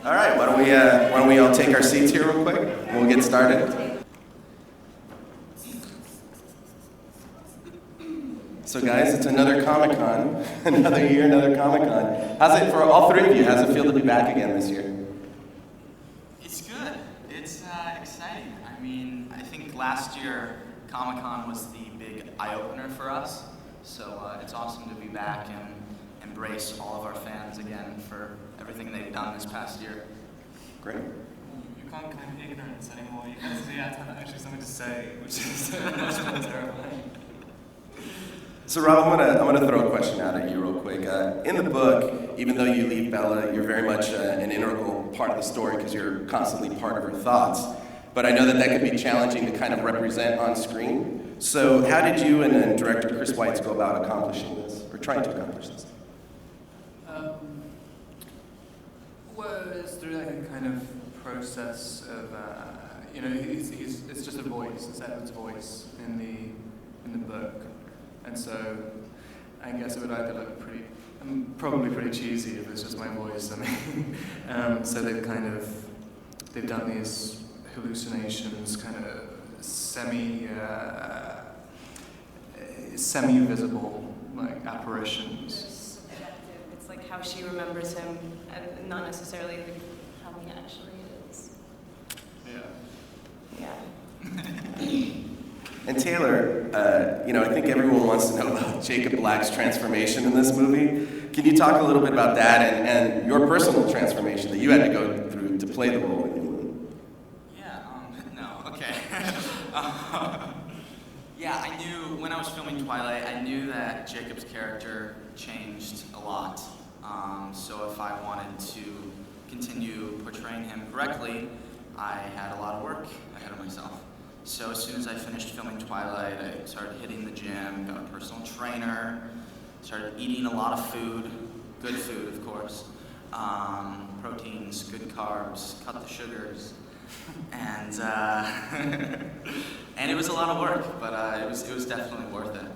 All right, why don't we all take our seats here real quick, and we'll get started. So guys, it's another Comic-Con, another year, another Comic-Con. How's it for all three of you? How's it feel to be back again this year? It's good. It's exciting. I mean, I think last year Comic-Con was the big eye-opener for us. So it's awesome to be back and embrace all of our fans again for everything they've done this past year. Great. You can't claim ignorance anymore. You guys have actually something to say, which is much more terrifying. So Rob, I'm gonna throw a question out at you real quick. In the book, even though you leave Bella, you're very much an integral part of the story because you're constantly part of her thoughts. But I know that can be challenging to kind of represent on screen. So how did you and director Chris Weitz go about accomplishing this, or trying to accomplish this? Well, it's through like a kind of process of, it's just a voice, it's Edward's voice in the book. And so I guess it would either look probably pretty cheesy if it's just my voice. I mean, so they've done these hallucinations, kind of semi-visible, like apparitions. It's like how she remembers him, and not necessarily how he actually is. Yeah. And Taylor, I think everyone wants to know about Jacob Black's transformation in this movie. Can you talk a little bit about that and your personal transformation that you had to go through to play the role? Yeah, I knew when I was filming Twilight, I knew that Jacob's character changed a lot. So if I wanted to continue portraying him correctly, I had a lot of work ahead of myself. So as soon as I finished filming Twilight, I started hitting the gym, got a personal trainer, started eating a lot of food, good food of course, proteins, good carbs, cut the sugars, and and it was a lot of work, but it was definitely worth it.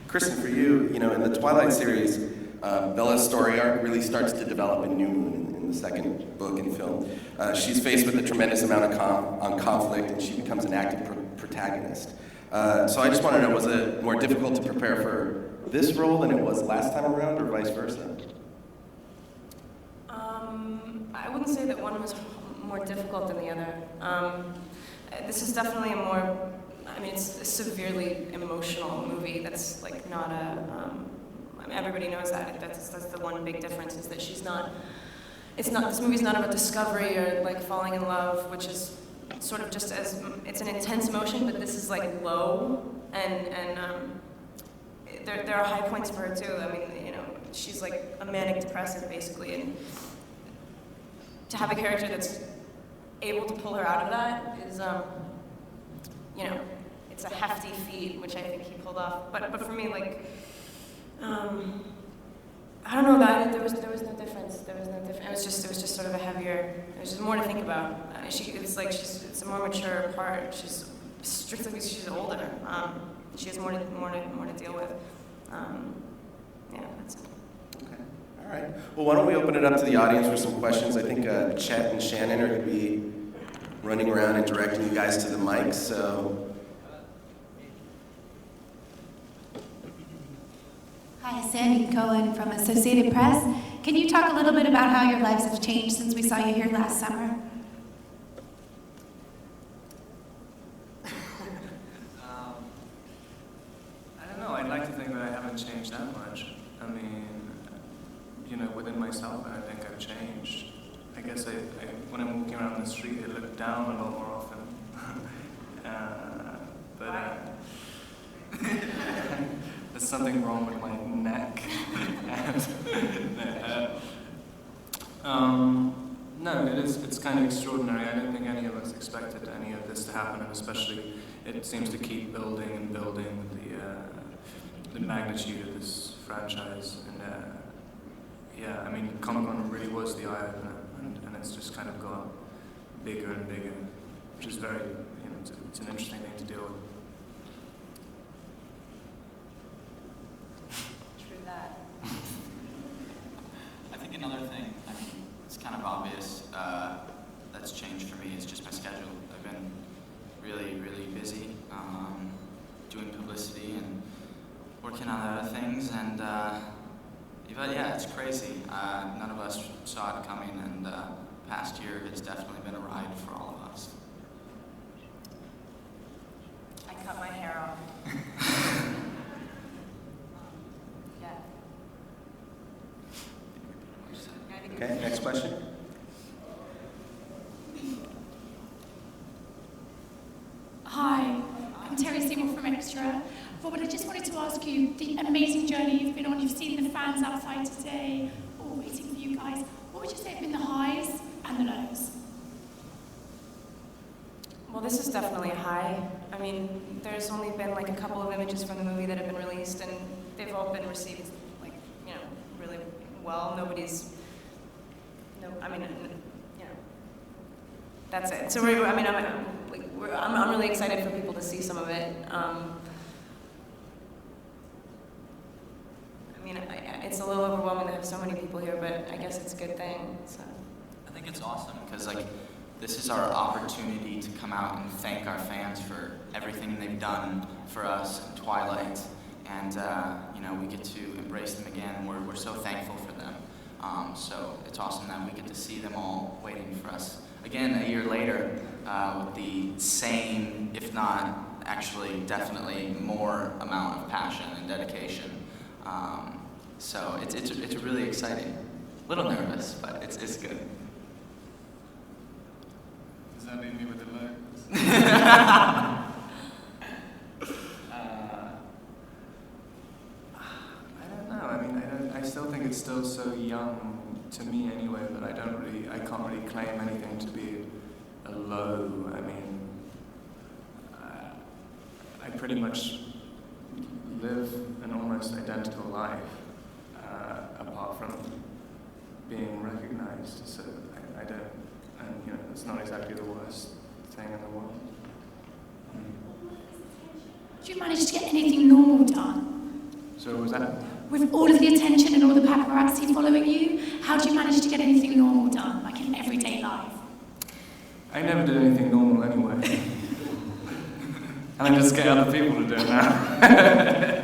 Kristen, for you, in the Twilight series, Bella's story arc really starts to develop in New Moon in the second book and film. She's faced with a tremendous amount of conflict, and she becomes an active protagonist. So I just want to know, was it more difficult to prepare for this role than it was last time around, or vice versa? I wouldn't say that one was more difficult than the other. This is definitely it's a severely emotional movie. That's like not everybody knows that. That's the one big difference, is that this movie's not about discovery or like falling in love, which is sort of just it's an intense emotion, but this is like low, and there are high points for her too. I mean, she's like a manic depressive basically, and to have a character that's able to pull her out of that is, it's a hefty feat, which I think he pulled off. But for me, like, I don't know, that there was no difference. There was no difference. It was just sort of a heavier. It was just more to think about. It's a more mature part. She's strictly because she's older. She has more to deal with. That's it. Okay. All right. Well, why don't we open it up to the audience for some questions? I think Chet and Shannon are going to be running around and directing you guys to the mics. So. Hi, Sandy Cohen from Associated Press. Can you talk a little bit about how your lives have changed since we saw you here last summer? I don't know. I'd like to think that I haven't changed that much. I mean, within myself, I think I've changed. I guess when I'm walking around the street, I look down a lot more often. There's something wrong with my neck. No, it's kind of extraordinary. I don't think any of us expected any of this to happen, and especially it seems to keep building and building with the magnitude of this franchise. And Comic-Con really was the eye-opener, and it's just kind of got bigger and bigger, which is very, it's an interesting thing to deal with. True that. I think another thing, working on other things, and but yeah, it's crazy. None of us saw it coming, and past year has definitely been a ride for all of us. I cut my hair off. Yeah. Okay, next question. Hi, I'm Terry Seymour from Extra. Robert, I just wanted to ask you, the amazing journey you've been on, you've seen the fans outside today, all waiting for you guys. What would you say have been the highs and the lows? Well, this is definitely a high. I mean, there's only been like a couple of images from the movie that have been released, and they've all been received, like, you know, really well. That's it. So I'm really excited for people to see some of it. It's a little overwhelming to have so many people here, but I guess it's a good thing. So. I think it's awesome because this is our opportunity to come out and thank our fans for everything they've done for us in Twilight, and we get to embrace them again. We're so thankful for them. So it's awesome that we get to see them all waiting for us again a year later with the same, if not actually definitely more amount of passion and dedication. So it's really exciting. A little nervous, but it's good. Does that leave me with the lows? I don't know. I mean, I still think it's still so young to me anyway that I can't really claim anything to be a low. I mean, I pretty much live an almost identical life apart from being recognized. So I don't, and it's not exactly the worst thing in the world. Did you manage to get anything normal done? So was that? With all of the attention and all the paparazzi following you, how do you manage to get anything normal done, like in everyday life? I never did anything normal anyway. And I just get other people to do it now.